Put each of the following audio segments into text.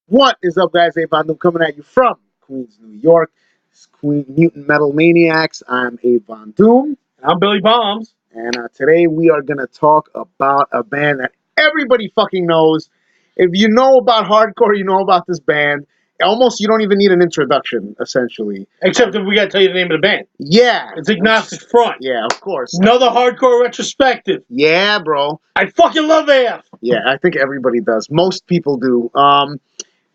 What is up, guys? Avon coming at you from Queens, New York. It's Queen Mutant Metal Maniacs. I'm Avon Doom. I'm Billy Bombs. And today we are going to talk about a band that everybody fucking knows. If you know about hardcore, you know about this band. Almost you don't even need an introduction, essentially. Except if we got to tell you the name of the band. Yeah. It's Agnostic Front. Yeah, of course. Another hardcore retrospective. Yeah, bro. I fucking love AF. Yeah, I think everybody does. Most people do.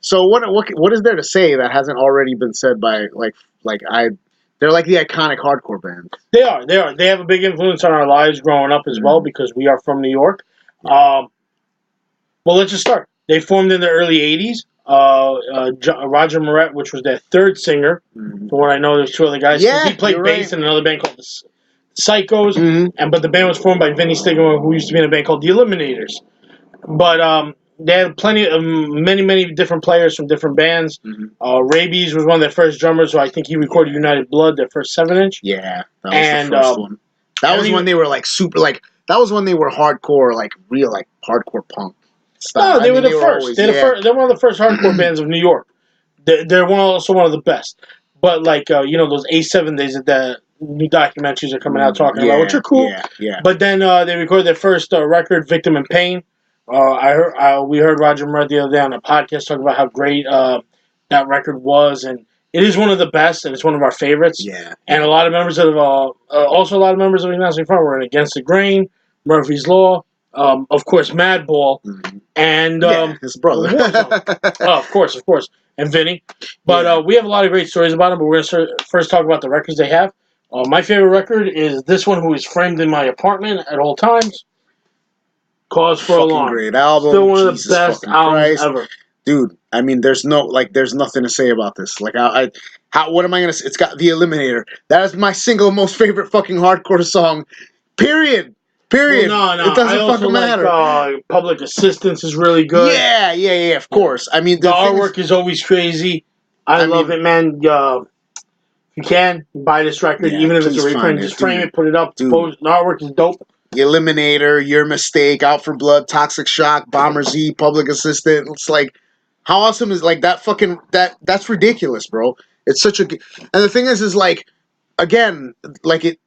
So what is there to say that hasn't already been said by they're like the iconic hardcore band. They are. They have a big influence on our lives growing up as well because we are from New York. Well, let's just start. They formed in the early 80s. Roger Moret, which was their third singer. From what I know, there's two other guys. Yeah, he played bass in another band called the Psychos. But the band was formed by Vinny Stigma, who used to be in a band called the Eliminators. But they had plenty of many different players from different bands. Rabies was one of their first drummers, so I think he recorded United Blood, their first 7-inch. Yeah, that was the first one. That was when they were like super, like that was when they were hardcore, like real, like hardcore punk style. No, they were the first. They're one of the first hardcore bands of New York. They're also one of the best. But like those A7 days that the new documentaries are coming out talking about, which are cool. Yeah. But then they recorded their first record, Victim in Pain. We heard Roger Moret the other day on a podcast talk about how great that record was, and it is one of the best, and it's one of our favorites. Yeah. And a lot of members of Agnostic Front were in Against the Grain, Murphy's Law, of course Madball, and his brother. Of course, and Vinny. But we have a lot of great stories about them. But we're gonna first talk about the records they have. My favorite record is this one, who is framed in my apartment at all times. Cause for Alarm. Great album. Still one of the best albums ever. Dude, I mean, there's nothing to say about this. Like, what am I gonna say? It's got The Eliminator. That is my single most favorite fucking hardcore song. Period. Well, no. It doesn't fucking matter. Public Assistance is really good. Yeah. Of course. I mean, the artwork is always crazy. I love it, man. You can buy this record, even if it's a reprint. Just frame it, put it up. The artwork is dope. The Eliminator, Your Mistake, Out for Blood, Toxic Shock, Bomber Z, Public Assistant. It's like, how awesome is like that fucking that's ridiculous, bro. It's such a and the thing is like, again, like it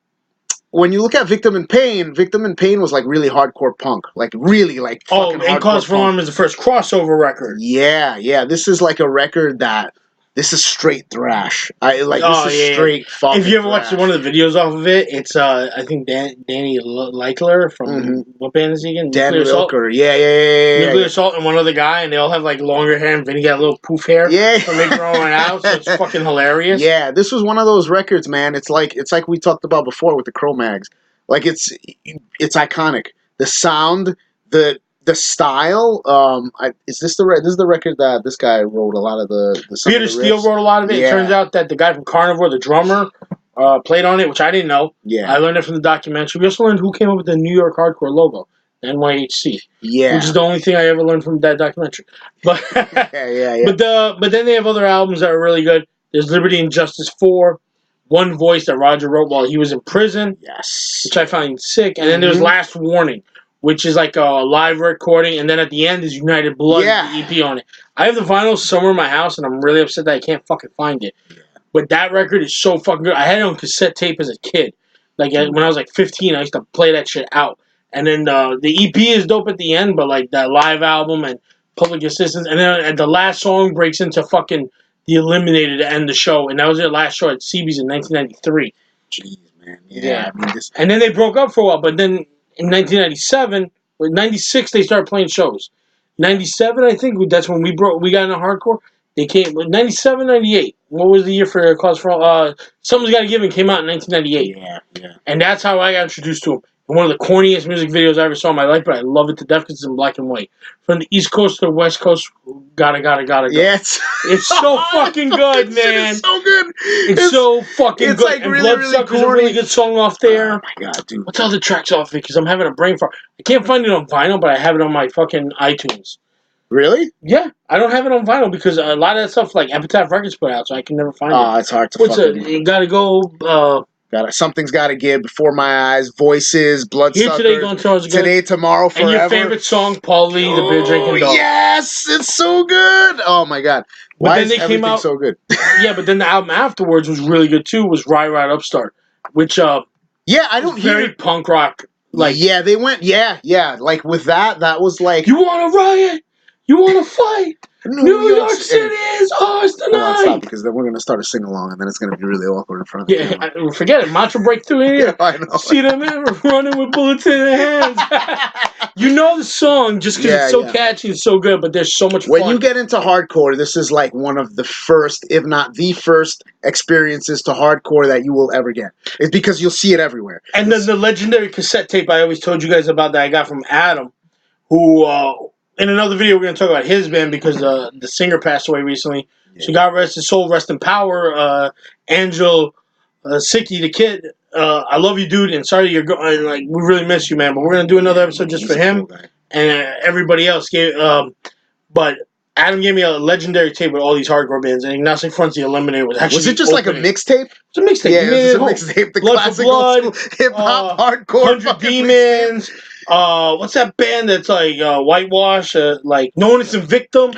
when you look at Victim in Pain was like really hardcore punk. Like really like fucking and Cause for Alarm is the first crossover record. Yeah. This is like a record this is straight thrash. This is straight fucking If you ever thrash. watched one of the videos off of it, it's I think Danny Leichler from what band is he again? Danny Leichler. Yeah. Nuclear Assault and one other guy, and they all have like longer hair, and Vinny got a little poof hair. Yeah. From it growing out, so it's fucking hilarious. Yeah, this was one of those records, man. It's like we talked about before with the Cro-Mags. Like it's iconic. The sound, the style. This is the record that this guy wrote a lot of the Peter Steele wrote a lot of it. Yeah. It turns out that the guy from Carnivore, the drummer, played on it, which I didn't know. Yeah. I learned it from the documentary. We also learned who came up with the New York hardcore logo, NYHC. Yeah. Which is the only thing I ever learned from that documentary. But yeah. But then they have other albums that are really good. There's Liberty and Justice 4, One Voice that Roger wrote while he was in prison. Yes. Which I found sick. And then there's Last Warning, which is like a live recording, and then at the end is United Blood, the EP on it. I have the vinyl somewhere in my house, and I'm really upset that I can't fucking find it. Yeah. But that record is so fucking good. I had it on cassette tape as a kid. Like when I was like 15, I used to play that shit out. And then the EP is dope at the end, but like that live album and Public Assistance, and then the last song breaks into fucking The Eliminator to end the show, and that was their last show at CB's in 1993. Jeez, man. Yeah. I mean, and then they broke up for a while, but then in 1997, or 96, they started playing shows. 97, I think, that's when we got into hardcore. They came, 97, 98. What was the year for Cause for Someone's Gotta Give came out in 1998. Yeah. And that's how I got introduced to him. One of the corniest music videos I ever saw in my life, but I love it to death because it's in black and white. From the East Coast to the West Coast, gotta go. Yeah, it's so fucking good, man. It's so good. It's so fucking good. Like and really, Bloodsucker's a really good song off there. Oh my god, dude. What's all the tracks off it? Because I'm having a brain fart. I can't find it on vinyl, but I have it on my fucking iTunes. Really? Yeah, I don't have it on vinyl because a lot of that stuff like Epitaph Records put out, so I can never find it. Oh, it's hard to find. You gotta go. Something's Gotta Give, Before My Eyes, Voices, Here Today, Gone Bloodsuckers, Tomorrow's good. Today, Tomorrow, Forever. And your favorite song, Paul Lee, The Beer Drinking Dog. Yes, it's so good. Oh my god, but why then is they everything came out, so good? Yeah, but then the album afterwards was really good too. Was Ride Ride Upstart, which I don't hear very punk rock. Like they went like with that was like, you want to riot, you want to fight. New York City is ours tonight. Stop, because then we're gonna start a sing along, and then it's gonna be really awkward in front of the forget it. Mantra breakthrough in here. I know. See them running with bullets in their hands. You know the song just because it's so catchy and so good, but there's so much when fun. you get into hardcore, this is like one of the first, if not the first, experiences to hardcore that you will ever get. It's because you'll see it everywhere. And then the legendary cassette tape I always told you guys about that I got from Adam, who in another video we're going to talk about his band because the singer passed away recently. Yeah. So God rest his soul, rest in power. Angel Sicky, the kid. I love you, dude, and sorry you're going. Like we really miss you, man. But we're gonna do another episode just for him and everybody else. But Adam gave me a legendary tape with all these hardcore bands, and Agnostic Front's The Eliminator was actually. Was it just opening. Like a mixtape? It's a mixtape. Yeah, it's a mixtape. The Blood classic Blood, old school hip hop hardcore. 100 Demons. What's that band that's like whitewash? Like No Innocent Victim.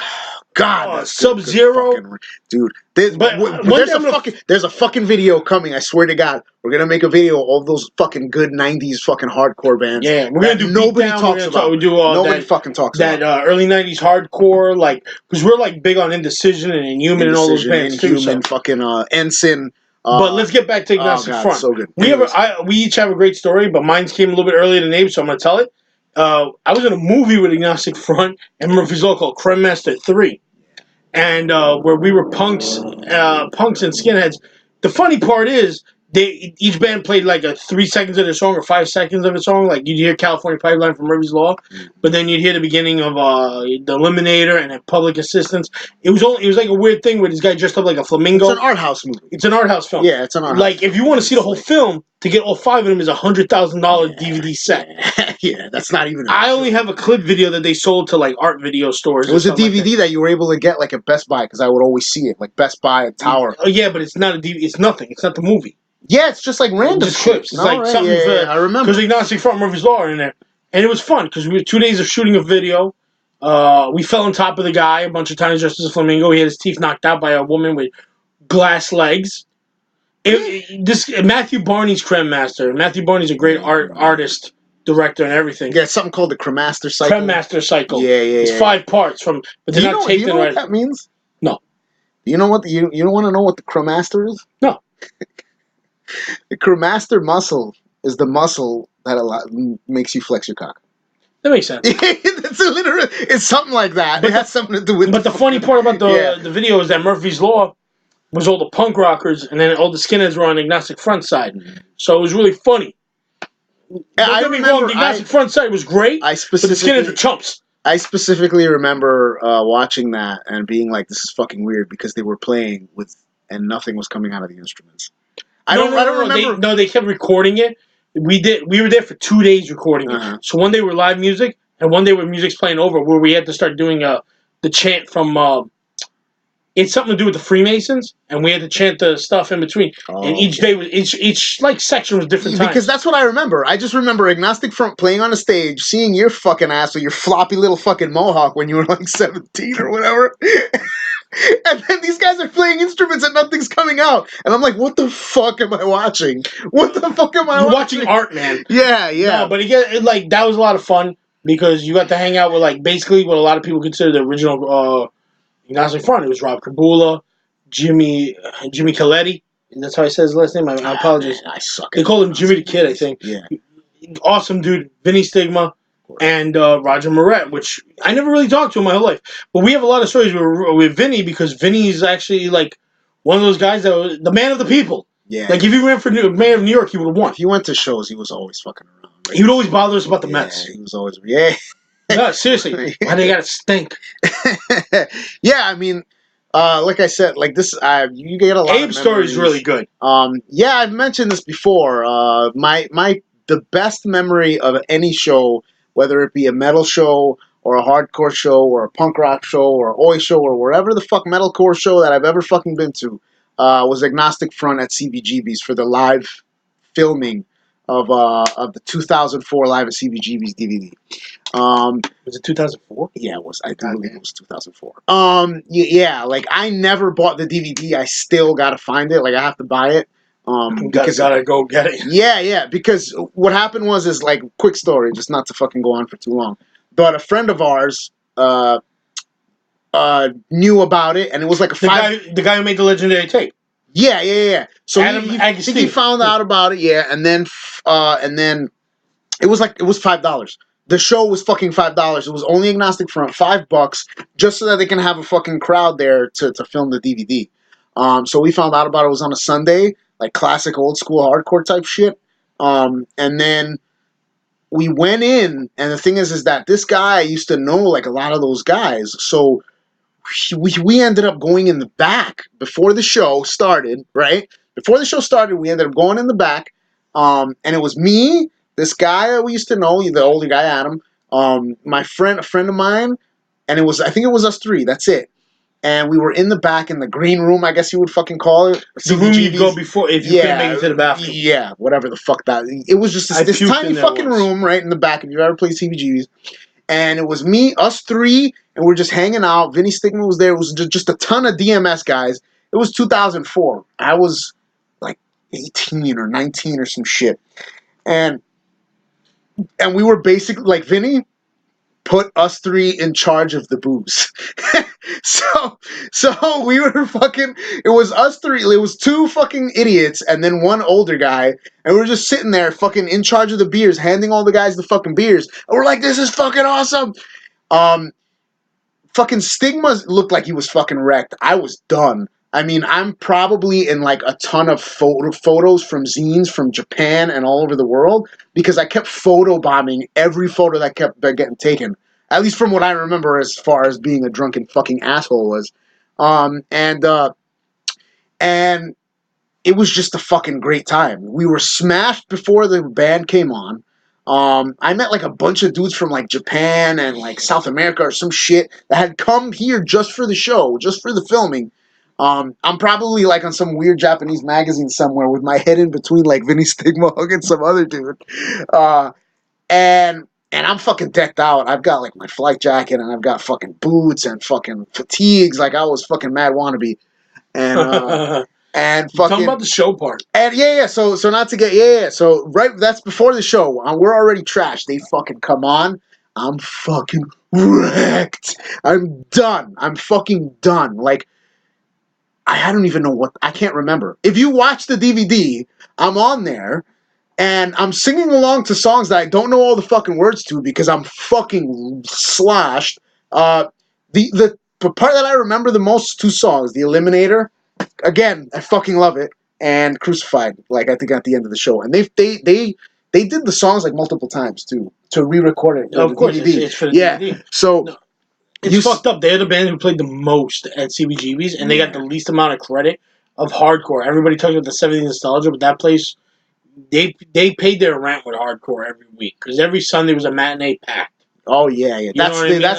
God, Sub-Zero, dude. There's a fucking video coming. I swear to God, we're gonna make a video of all those fucking good '90s fucking hardcore bands. Yeah, we're gonna do nobody talks about. Nobody fucking talks that about early '90s hardcore, like because we're like big on Indecision and Inhuman and all those bands Inhuman, too. Fucking Ensign. But let's get back to Agnostic Front. So good. We each have a great story, but mine came a little bit earlier than Abe, so I'm gonna tell it. I was in a movie with Agnostic Front and Murphy's Law called Creme Master 3. And where we were punks and skinheads. The funny part is each band played like 3 seconds of their song or 5 seconds of a song. Like you'd hear California Pipeline from Murphy's Law, but then you'd hear the beginning of the Eliminator and then Public Assistance. It was like a weird thing where this guy dressed up like a flamingo. It's an art house movie. It's an art house film. Yeah, it's an art house. Like if you want to see the whole film, to get all 5 of them is $100,000 DVD set. Yeah, that's not even. I only have a clip video that they sold to like art video stores. It was a DVD that you were able to get like at Best Buy because I would always see it, like Best Buy at Tower. Oh yeah, but it's not a DVD. It's nothing. It's not the movie. Yeah, it's just like random just clips. It's like something. I remember because Agnostic Front, Murphy's Law are in there, and it was fun because we were 2 days of shooting a video. We fell on top of the guy a bunch of times dressed as a flamingo. He had his teeth knocked out by a woman with glass legs. Matthew Barney's Creme Master. Matthew Barney's a great artist, director, and everything. Yeah, it's something called the Cremaster Cycle. Cremaster Cycle. Yeah. It's 5 parts but they're not taped in right. Do you know what that means? No. You know what? You don't want to know what the Cremaster is? No. The Cremaster muscle is the muscle that makes you flex your cock. That makes sense. It's something like that. It has something to do with. But the funny part about the video is that Murphy's Law was all the punk rockers, and then all the skinheads were on the Agnostic Front side. So it was really funny. I remember the Agnostic Front side was great, but the skinheads were chumps. I specifically remember watching that and being like, "This is fucking weird," because they were playing and nothing was coming out of the instruments. I don't remember. They kept recording it. We were there for 2 days recording it. So one day we're live music, and one day where music's playing over, where we had to start doing the chant from. It's something to do with the Freemasons, and we had to chant the stuff in between. And each day was each like section was different times. Because that's what I remember. I just remember Agnostic Front playing on a stage, seeing your fucking ass with your floppy little fucking mohawk when you were like 17 or whatever. And then these guys are playing instruments and nothing's coming out. And I'm like, what the fuck am I watching? What the fuck am I watching? You're watching art, man. Yeah. No, but again, like that was a lot of fun because you got to hang out with like basically what a lot of people consider the original Agnostic Front. It was Rob Kabula, Jimmy Coletti. That's how he says his last name. I apologize. Man, I suck. They call him Jimmy the Kid, I think. Yeah. Awesome dude. Vinny Stigma. And Roger Moret, which I never really talked to in my whole life. But we have a lot of stories with Vinny because Vinny's actually like one of those guys that was the man of the people. Yeah. Like if he ran for mayor of New York, he would have won. If he went to shows, he was always fucking around. Right? He would always bother us about the Mets. He was always, yeah. No, seriously. Why they gotta stink? Yeah, I mean, like I said, like this, you get a lot Abe's of story is really good. Yeah, I've mentioned this before. The best memory of any show, whether it be a metal show or a hardcore show or a punk rock show or a oi show or wherever the fuck metalcore show that I've ever fucking been to, was Agnostic Front at CBGB's for the live filming of the 2004 Live at CBGB's DVD. Was it 2004? Yeah, it was. I do believe it was 2004. Yeah, like I never bought the DVD. I still gotta find it. Like I have to buy it. Because gotta go get it. Yeah. Because what happened is like quick story, just not to fucking go on for too long. But a friend of ours knew about it, and it was like the guy who made the legendary tape. Yeah. So he found out about it. Yeah, and then it was $5. The show was fucking $5. It was only Agnostic Front, $5, just so that they can have a fucking crowd there to film the DVD. So we found out about it was on a Sunday, like classic old school hardcore type shit. And then we went in, and the thing is that this guy used to know like a lot of those guys, so we ended up going in the back before the show started. Right before the show started, we ended up going in the back, and it was me, this guy we used to know, the older guy Adam, my friend, a friend of mine, and I think it was us three. That's it. And we were in the back in the green room, I guess you would fucking call it. The room you'd go before if you couldn't make it to the bathroom. Yeah, whatever the fuck that. It was just this tiny fucking room right in the back. If you ever played CBGBs. And it was me, us three, and we're just hanging out. Vinny Stigma was there. It was just a ton of DMS guys. It was 2004. I was like 18 or 19 or some shit. And we were basically, like, Vinny put us three in charge of the booze. so we were fucking, it was us three, it was two fucking idiots and then one older guy, and we were just sitting there fucking in charge of the beers, handing all the guys the fucking beers, and we're like, this is fucking awesome. Fucking Stigma looked like he was fucking wrecked. I was done. I mean, I'm probably in like a ton of photos from zines from Japan and all over the world because I kept photobombing every photo that kept getting taken. At least from what I remember as far as being a drunken fucking asshole was. And it was just a fucking great time. We were smashed before the band came on. I met like a bunch of dudes from like Japan and like South America or some shit that had come here just for the show, just for the filming. I'm probably like on some weird Japanese magazine somewhere with my head in between like Vinny Stigma and some other dude. And I'm fucking decked out. I've got like my flight jacket and I've got fucking boots and fucking fatigues. Like I was fucking mad wannabe. And and fucking talking about the show part. And yeah. So not to get So right, that's before the show. We're already trashed. They fucking come on. I'm fucking wrecked. I'm done. I'm fucking done. Like I don't even know what. I can't remember. If you watch the DVD, I'm on there. And I'm singing along to songs that I don't know all the fucking words to because I'm fucking sloshed. The part that I remember the most is two songs. The Eliminator, again, I fucking love it, and Crucified. Like I think at the end of the show, and they did the songs like multiple times too to re-record it. Of course, it's for the DVD. So. No. It's fucked up. They're the band who played the most at CBGB's, and they got the least amount of credit of hardcore. Everybody talks about the 70s nostalgia, but that place. They paid their rent with hardcore every week because every Sunday was a matinee packed. Oh yeah. That's.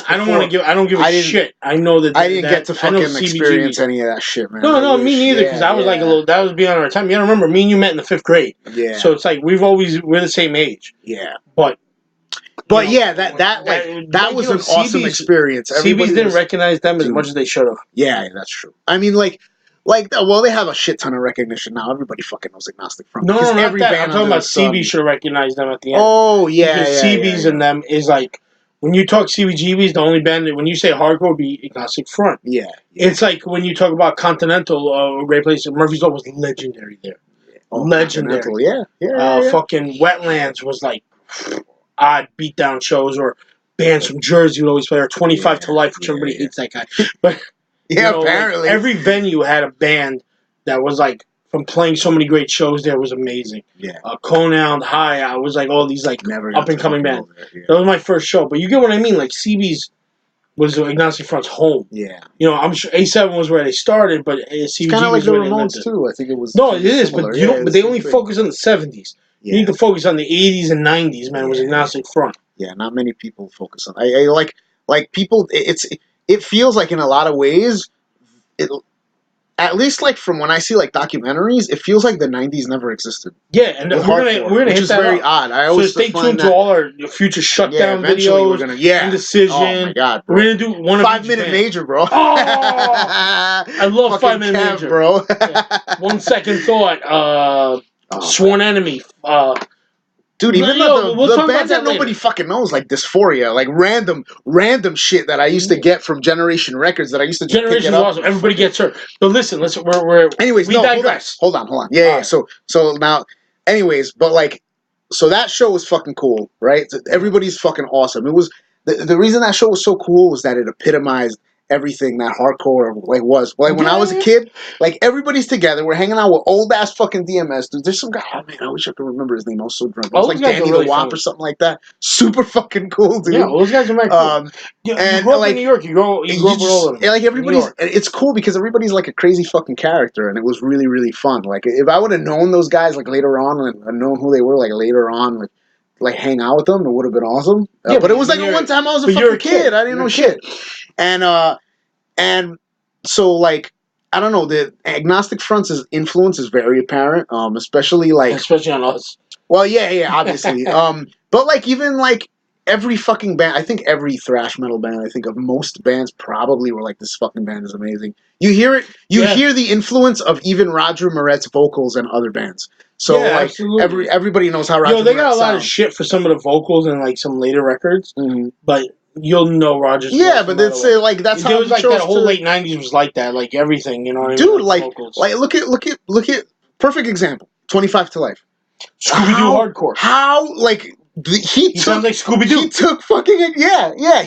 I don't give a shit. I know that I didn't get to fucking experience any of that shit, man. No, me neither. Because I was like a little. That was beyond our time. You gotta remember, me and you met in the 5th grade. Yeah. So it's like we're the same age. Yeah. But yeah, that was an awesome experience. CBs didn't recognize them as much as they should have. Yeah, that's true. I mean, well, they have a shit ton of recognition now. Everybody fucking knows Agnostic Front. No, every band. I'm talking about CB should have recognized them at the end. Oh, yeah. Because CBs and them is like, when you talk CBGBs, the only band that, when you say hardcore, would be Agnostic Front. Yeah. It's like when you talk about Continental, a great place, Murphy's Law was legendary there. Oh, legendary. Yeah. Fucking Wetlands was like odd beatdown shows, or bands from Jersey would always play, or 25 to Life, which everybody hates that guy. But. Yeah, apparently. Like every venue had a band that was like, from playing so many great shows there, was amazing. Yeah. Conan, High, I was like all these like up and coming bands. Yeah. That was my first show. But you get what I mean? Like CB's was Agnostic Front's home. Yeah. I'm sure A7 was where they started, but CBG kind of like was the where Ramones too. I think it was. No, it is, but but they only focus on the 70s. Yeah. You need to focus on the 80s and 90s, man. It was Agnostic Front. Yeah, not many people focus on. I like people. It feels like in a lot of ways. at least like from when I see like documentaries, it feels like the '90s never existed. Yeah, and we're gonna which hit is that very up. odd. I So always stay tuned to all our future shutdown eventually videos. We're gonna Indecision. Oh my god, bro. We're gonna do one 5 of each minute band. major, bro. Oh, I love 5 minute major, bro. Yeah. 1 second thought. Sworn enemy. Dude, even we'll the bands that nobody later. fucking knows, like Dysphoria, like random shit that I used to get from Generation Records that I used to just Generation pick it up. awesome. Everybody gets hurt. But listen, we're anyways, we digress. Hold on. Yeah. So now, anyways, but like, so that show was fucking cool, right? Everybody's fucking awesome. It was the reason that show was so cool was that it epitomized everything that hardcore like was. Like when I was a kid, like everybody's together. We're hanging out with old ass fucking DMS dude. There's some guy. Oh man, I wish I could remember his name. I was so drunk. It was like Danny the Wop or something like that. Super fucking cool, dude. Yeah, those guys are my cool. You grew up in New York. You grew up with all of them. Like everybody's. It's cool because everybody's like a crazy fucking character, and it was really really fun. Like if I would have known those guys like later on and known who they were like later on like hang out with them, it would have been awesome. Yeah, but it was like one time I was a fucking kid. I didn't know shit. And so like I don't know, the Agnostic Front's influence is very apparent, especially on us. Well, yeah, obviously. But like even like every fucking band, I think every thrash metal band I think of, most bands probably were like, this fucking band is amazing. You hear it, hear the influence of even Roger Moret's vocals and other bands. So like everybody knows how Roger Moret they got a lot of shit for some of the vocals and like some later records, but you'll know Roger's. Yeah, but it's like that's how it was like that whole late '90s was like that, like everything, you know what I mean? Dude, like look at perfect example, 25 to Life. Scooby-Doo hardcore. How like he sounds like Scooby-Doo. He took fucking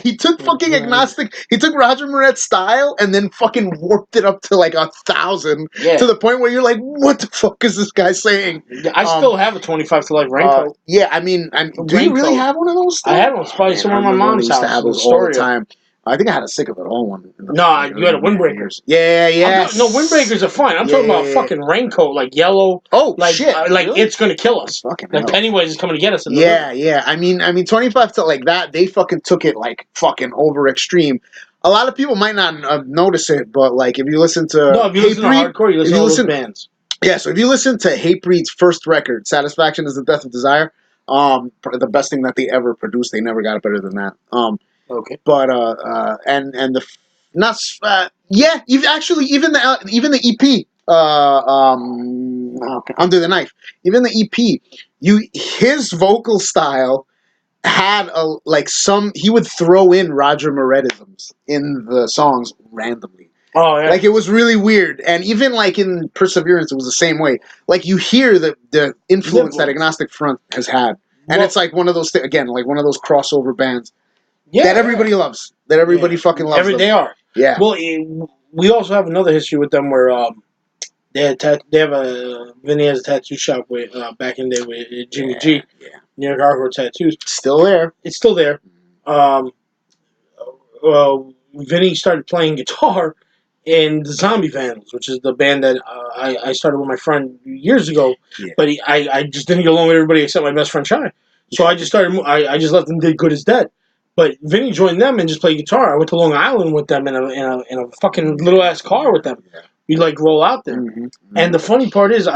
he took fucking Agnostic. He took Roger Moret's style and then fucking warped it up to like 1,000 to the point where you're like, what the fuck is this guy saying? I still have a 25 to Life raincoat. Yeah, I mean, do you really have one of those? I had one. It's probably somewhere in my mom's house. I used to have those all the time. I think I had a sick of it all one. No, you had a windbreakers. Yeah. No, windbreakers are fine. I'm talking about a fucking raincoat, like yellow. Oh, like, shit. Like really? It's gonna kill us. Fucking like hell. Pennywise is coming to get us. Yeah. I mean, 25 to like that. They fucking took it like fucking over extreme. A lot of people might not notice it, but like if you listen to if you listen to hardcore, you listen to all those bands. Yeah, so if you listen to Hatebreed's first record, "Satisfaction Is the Death of Desire," the best thing that they ever produced. They never got it better than that. Okay. But and the not even the EP Under the Knife, even the EP, his vocal style had he would throw in Roger Moretisms in the songs randomly. Oh yeah. Like it was really weird, and even like in Perseverance, it was the same way. Like you hear the influence that Agnostic Front has had, and it's like one of those like one of those crossover bands. That everybody loves. That everybody fucking loves. They are. Yeah. Well, we also have another history with them where they have Vinny has a tattoo shop with back in the day with Jimmy G. Yeah. New York Hardcore Tattoos. Still there. It's still there. Vinny started playing guitar in the Zombie Vandals, which is the band that I started with my friend years ago. Yeah. But I just didn't get along with everybody except my best friend Shai. So I just started. I just let them do Good as Dead. But Vinny joined them and just played guitar. I went to Long Island with them in a fucking little ass car with them. We'd like roll out there. And the funny part is,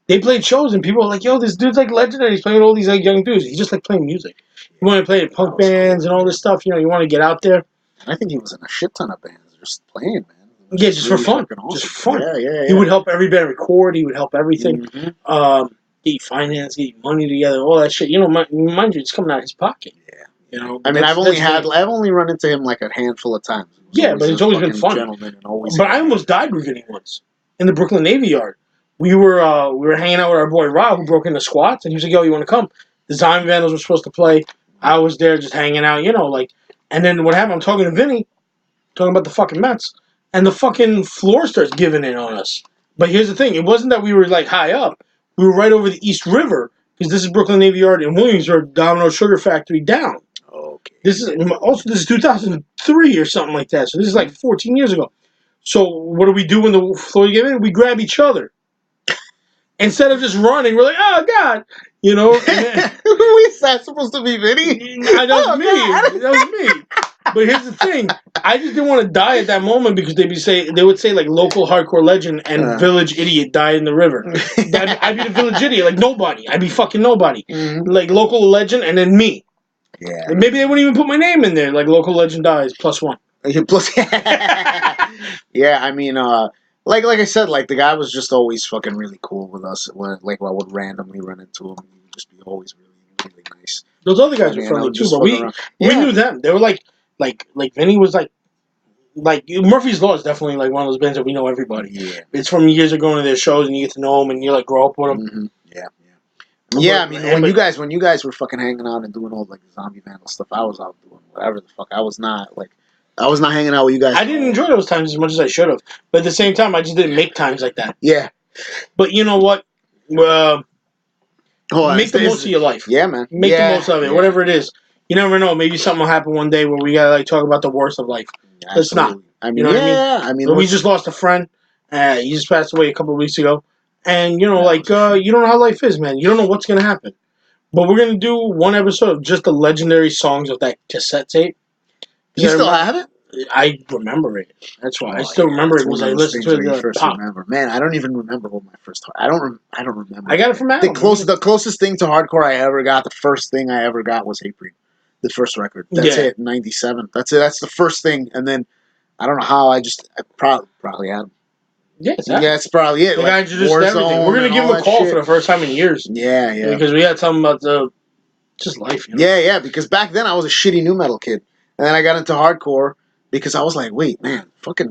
they played shows and people were like, "Yo, this dude's like legendary. He's playing with all these like young dudes. He's just like playing music. You want to play in punk bands and all this stuff. You know, you want to get out there." I think he was in a shit ton of bands just playing, man. Yeah, just really for fun. Awesome. Just for fun. Yeah. He would help every band record. He would help everything. Get you finance, get you money together, all that shit. You know, mind you, it's coming out of his pocket. Yeah. You know, I mean, I've only run into him like a handful of times. Yeah, but it's always been fun. But I almost died with Vinny once in the Brooklyn Navy Yard. We were hanging out with our boy Rob, who broke into squats, and he was like, "Yo, you want to come?" The Zombie Vandals were supposed to play. I was there just hanging out, you know, like. And then what happened? I'm talking to Vinny, talking about the fucking Mets, and the fucking floor starts giving in on us. But here's the thing: it wasn't that we were like high up. We were right over the East River because this is Brooklyn Navy Yard in Williamsburg, Domino Sugar Factory down. Okay. This is 2003 or something like that. So this is like 14 years ago. So what do we do when the floor gave in? We grab each other. Instead of just running, we're like, "Oh God," you know. Who is that supposed to be, Vinny? That was me. But here's the thing: I just didn't want to die at that moment because they would say like local hardcore legend and village idiot died in the river. I'd be the village idiot, like nobody. I'd be fucking nobody. Like local legend and then me. Yeah. And maybe they wouldn't even put my name in there. Like local legend dies +1. Yeah, I mean, like I said, like the guy was just always fucking really cool with us. When I would randomly run into him, he would just be always really nice. Those other guys were friendly too, but we knew them. They were like Vinny was like Murphy's Law is definitely like one of those bands that we know everybody. Yeah, it's from years of going to their shows and you get to know them and you like grow up with them. Mm-hmm. Yeah. I mean, when you guys were fucking hanging out and doing all like the Zombie Vandal stuff, I was out doing whatever the fuck. I was not hanging out with you guys. I didn't enjoy those times as much as I should have, but at the same time, I just didn't make times like that. Yeah. But you know what? Make the most of your life. Yeah, man. Make the most of it, whatever it is. You never know. Maybe something will happen one day where we gotta like talk about the worst of life. It's not. I mean, you know what I mean, we just lost a friend. He just passed away a couple of weeks ago, and you know, you don't know how life is, man. You don't know what's gonna happen. But we're gonna do one episode of just the legendary songs of that cassette tape. You still have it? I remember it. That's why I still remember it because I listened to it first. Remember, man. I don't even remember what my first. I don't remember. I got it from Adam. The closest thing to hardcore I ever got. The first thing I ever got was Hatebreed, the first record. That's it. '97. That's it. That's the first thing, and then I don't know how. I probably had him. Yeah, it's probably it. The guy introduced everything. We're gonna give him a call for the first time in years. Yeah. Because we had something about just life. You know? Yeah. Because back then I was a shitty nu metal kid, and then I got into hardcore. Because I was like, wait, man, fuck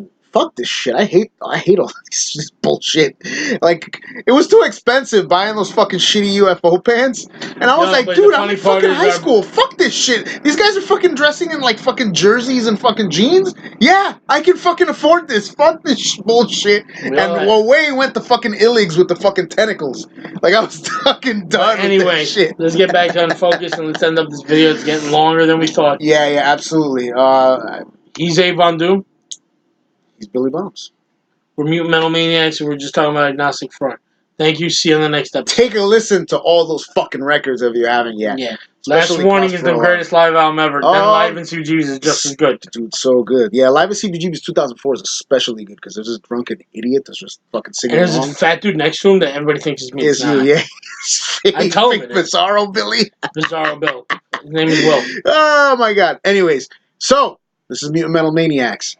this shit. I hate all this bullshit. Like, it was too expensive buying those fucking shitty UFO pants. And I was like, dude, I'm in fucking high school. Fuck this shit. These guys are fucking dressing in like fucking jerseys and fucking jeans. Yeah, I can fucking afford this. Fuck this bullshit. And away went the fucking illigs with the fucking tentacles. Like, I was fucking done with that shit. Let's get back on focus and let's end up this video. It's getting longer than we thought. Yeah, absolutely. He's Abe Von Doom. He's Billy Bombs. We're Mutant Metal Maniacs, and we're just talking about Agnostic Front. Thank you. See you on the next episode. Take a listen to all those fucking records if you haven't yet. Yeah. Last Warning is the greatest live album ever. Then Live in CBGB's is just as good. Dude, so good. Yeah, Live in CBGB's 2004 is especially good because there's this drunken idiot that's just fucking singing along. And there's a fat dude next to him that everybody thinks is me. Is you, yeah. I tell him Bizarro Billy. Bizarro Bill. His name is Will. Oh, my God. Anyways, so this is Mutant Metal Maniacs.